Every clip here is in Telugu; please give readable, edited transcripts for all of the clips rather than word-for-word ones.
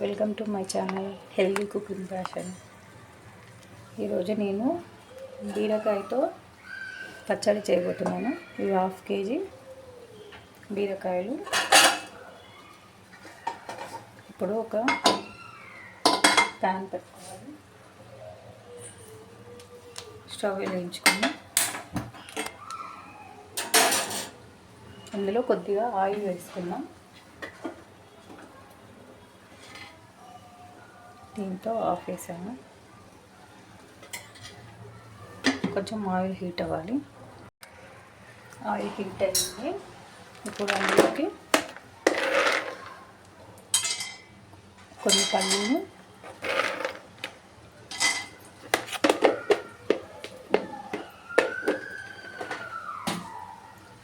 Welcome to my channel healthy cooking fashion. ఈరోజు నేను బీరకాయతో పచ్చడి చేయబోతున్నాను. ఇవి 1/2 kg బీరకాయలు. ఇప్పుడు ఒక ప్యాన్ పెట్టుకోవాలి. స్టవ్ వెలిగించుకొని అందులో కొద్దిగా ఆయిల్ వేసుకుందాం. దీంతో ఆఫ్ వేసాను. కొంచెం ఆయిల్ హీట్ అవ్వాలి. ఆయిల్ హీట్ అయింది. ఇప్పుడు అందులోకి కొన్ని పల్లీలు,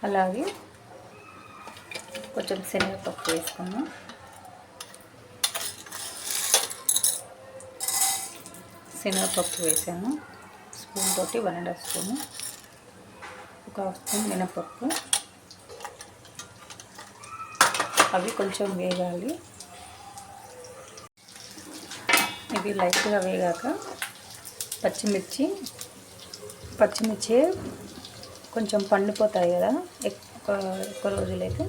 అలాగే కొంచెం శనగపప్పు వేసుకున్నాం. శనగపప్పు వేసాను స్పూన్ తోటి 1.5 స్పూను. ఒక 1/2 స్పూన్ మినపప్పు. అవి కొంచెం వేగాలి. ఇవి లైట్గా వేగాక పచ్చిమిర్చి కొంచెం పండిపోతాయి కదా ఎక్కువ రోజులైతే,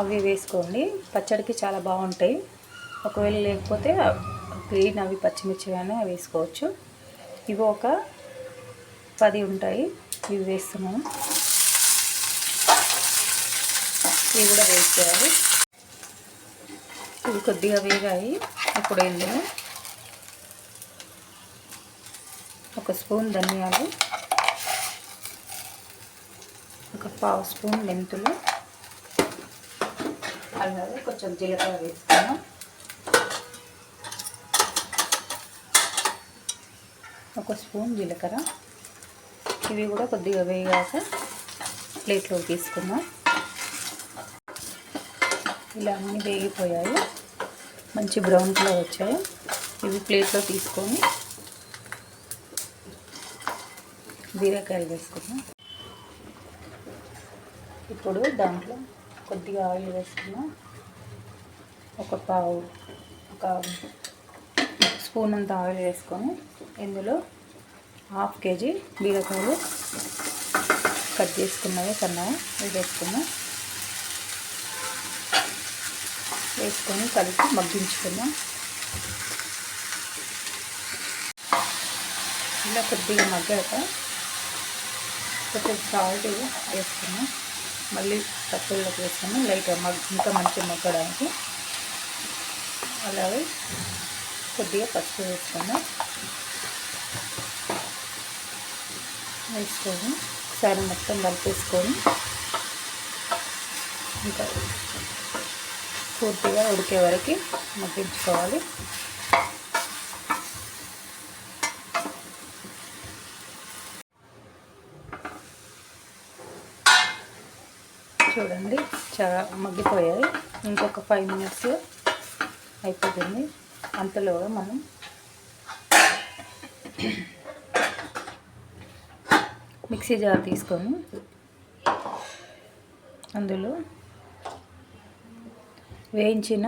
అవి వేసుకోండి. పచ్చడికి చాలా బాగుంటాయి. ఒకవేళ లేకపోతే గ్రీన్ అవి పచ్చిమిర్చి కానీ అవి వేసుకోవచ్చు. ఇవి ఒక 10 ఉంటాయి. ఇవి వేస్తున్నాను. ఇవి కూడా వేసేయాలి. ఇవి కొద్దిగా వేగాయి. ఇప్పుడు ఇందులో 1 స్పూన్ ధనియాలు, ఒక 1/2 స్పూన్ మెంతులు, అలాగే కొంచెం జీలకర్ర వేసుకున్నాం. ఒక స్పూన్ జీలకర్ర. ఇవి కూడా కొద్దిగా వేగాక ప్లేట్లో తీసుకుందాం. ఇలా అన్నీ వేగిపోయాయి. మంచి బ్రౌన్ కలర్ వచ్చాయి. ఇవి ప్లేట్లో తీసుకొని బీరకాయలు వేసుకుందాం. ఇప్పుడు దాంట్లో కొద్దిగా ఆయిల్ వేసుకుందాం. ఒక స్పూన్ అంత ఆయిల్ వేసుకొని ఇందులో 1/2 kg బీరకాయలు కట్ చేసుకున్నవి సన్నగా వేసుకుందాం. వేసుకొని కలిపి మగ్గించుకుందాం. ఇలా కొద్దిగా మగ్గాక కొంచెం సాల్ట్ వేసుకున్నాం. మళ్ళీ తక్కువలోకి వేసుకున్నాం లైట్గా ఇంకా మంచిగా మగ్గడానికి. అలాగే కొద్దిగా పసుపు వేసుకున్నాం. వేసుకొని ఒకసారి మొత్తం కలిపేసుకొని ఇంకా పూర్తిగా ఉడికే వరకు మగ్గించుకోవాలి. చూడండి చాలా మగ్గిపోయాయి. ఇంకొక 5 minutes అయిపోతుంది. అంతలోగా మనం మిక్సీ జార్ తీసుకొని అందులో వేయించిన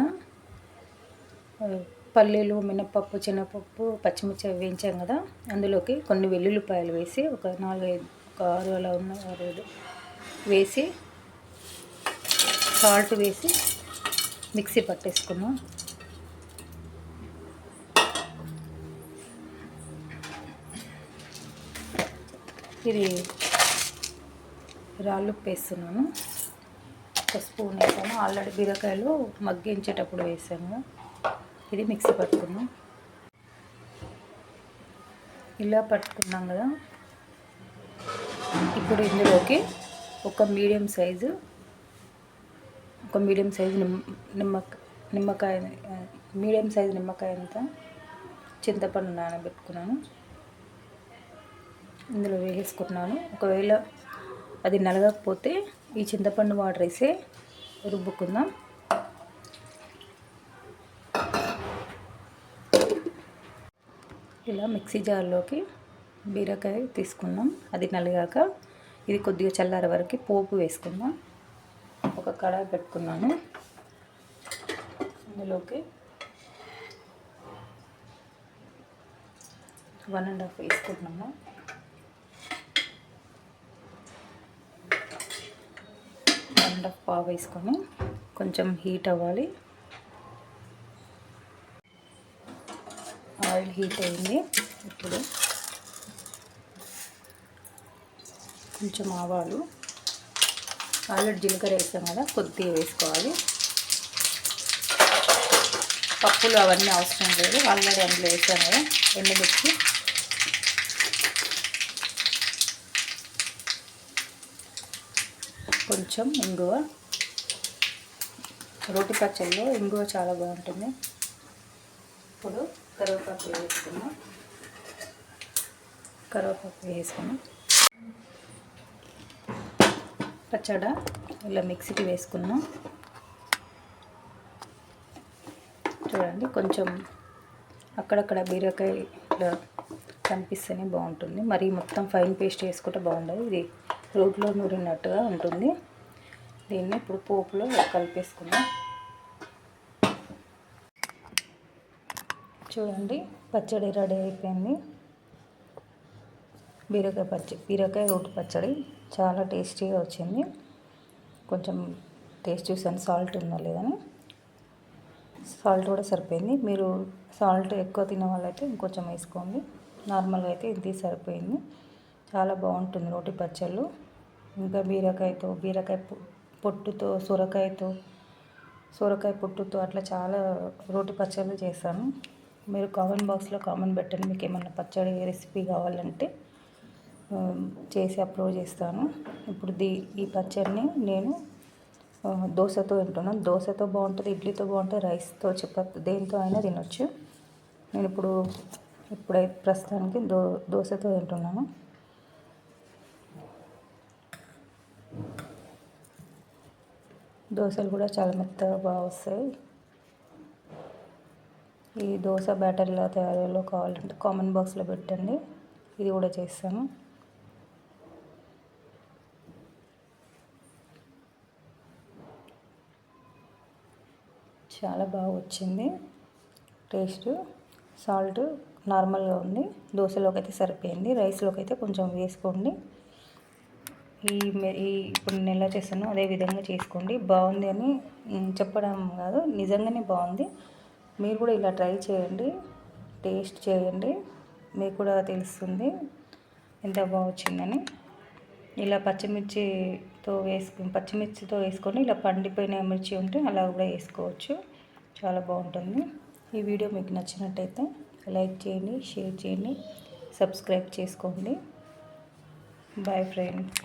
పల్లీలు, మినపప్పు, శనగపప్పు, పచ్చిమిర్చి వేయించాం కదా, అందులోకి కొన్ని వెల్లుల్లిపాయలు వేసి ఒక 6 అలా ఉన్న 6 వేసి సాల్ట్ వేసి మిక్సీ పట్టేసుకున్నాం. ఇది రాళ్ళుప్పు వేస్తున్నాను. 1 స్పూన్ వేసాను. ఆల్రెడీ బీరకాయలు మగ్గించేటప్పుడు వేసాను. ఇది మిక్సీ పట్టుకున్నాం. ఇలా పట్టుకున్నాం కదా. ఇప్పుడు ఇందులోకి ఒక మీడియం సైజు నిమ్మకాయ మీడియం సైజు నిమ్మకాయ అంతా చింతపండు నానబెట్టుకున్నాను. ఇందులో వేసుకున్నాను. ఒకవేళ అది నలగకపోతే ఈ చింతపండు వాటర్ వేసి రుబ్బుకుందాం. ఇలా మిక్సీ జార్లోకి బీరకాయ తీసుకున్నాం. అది నలిగాక ఇది కొద్దిగా చల్లారే వరకు పోపు వేసుకుందాం. ఒక కడాయి పెట్టుకున్నాను. అందులోకి 1.5 వేసుకుంటున్నాను. పావు వేసుకొని కొంచెం హీట్ అవ్వాలి. ఆయిల్ హీట్ అయింది. ఇప్పుడు కొంచెం ఆవాలు, ఆల్రెడీ జీలకర్ర వేసాం కదా, కొద్దిగా వేసుకోవాలి. పప్పులు అవన్నీ అవసరం లేదు, ఆల్రెడీ అందులో వేసాం కదా. ఎండుమిర్చి, కొంచెం ఇంగువ. రోటి పచ్చడిలో ఇంగువ చాలా బాగుంటుంది. ఇప్పుడు కరివేపాకు వేసుకున్నాం. పచ్చడి ఇలా మిక్సీకి వేసుకున్నాం. చూడండి, కొంచెం అక్కడక్కడ బీరకాయ ఇట్లా కనిపిస్తేనే బాగుంటుంది. మరి మొత్తం ఫైన్ పేస్ట్ వేసుకుంటే బాగుండదు. ఇది రోట్లో నూరినట్టుగా ఉంటుంది. దీన్ని ఇప్పుడు పోపులో కలిపేసుకుందాం. చూడండి, పచ్చడి రెడీ అయిపోయింది. బీరకాయ రోటి పచ్చడి చాలా టేస్టీగా వచ్చింది. కొంచెం టేస్ట్ చూసాను, సాల్ట్ ఉందా లేదని. సాల్ట్ కూడా సరిపోయింది. మీరు సాల్ట్ ఎక్కువ తినే వాళ్ళైతే ఇంకొంచెం వేసుకోండి. నార్మల్గా అయితే ఇది సరిపోయింది. చాలా బాగుంటుంది రోటి పచ్చళ్ళు. ఇంకా బీరకాయ పొట్టుతో, సొరకాయ పొట్టుతో అట్లా చాలా రోటి పచ్చళ్ళు చేశాను. మీరు కామెంట్ బాక్స్లో కామెంట్ పెట్టండి, మీకు ఏమన్నా పచ్చడి రెసిపీ కావాలంటే చేసి అప్లోడ్ చేస్తాను. ఇప్పుడు ఈ పచ్చడిని నేను దోశతో తింటున్నాను. దోశతో బాగుంటుంది, ఇడ్లీతో బాగుంటుంది, రైస్తో, చపాతీ దేంతో అయినా తినొచ్చు. నేను ఇప్పుడైతే ప్రస్తుతానికి దోశతో తింటున్నాను. దోశలు కూడా చాలా మెత్తగా బాగా వస్తాయి. ఈ దోశ బ్యాటర్ ఎలా తయారయ్యాలో కావాలంటే కామెంట్ బాక్స్లో పెట్టండి, ఇది కూడా చేస్తాను. చాలా బాగా వచ్చింది టేస్ట్. సాల్ట్ నార్మల్గా ఉంది. దోశలోకి అయితే సరిపోయింది. రైస్లోకి అయితే కొంచెం వేసుకోండి. ఇప్పుడు నేను ఎలా చేస్తానో అదే విధంగా చేసుకోండి. బాగుంది అని చెప్పడం కాదు, నిజంగానే బాగుంది. మీరు కూడా ఇలా ట్రై చేయండి, టేస్ట్ చేయండి, మీకు కూడా తెలుస్తుంది ఎంత బాగా వచ్చిందని. ఇలా పచ్చిమిర్చితో వేసుకొని ఇలా పండిపోయిన మిర్చి ఉంటే అలా కూడా వేసుకోవచ్చు. చాలా బాగుంటుంది. ఈ వీడియో మీకు నచ్చినట్టయితే లైక్ చేయండి, షేర్ చేయండి, సబ్స్క్రైబ్ చేసుకోండి. Bye friends.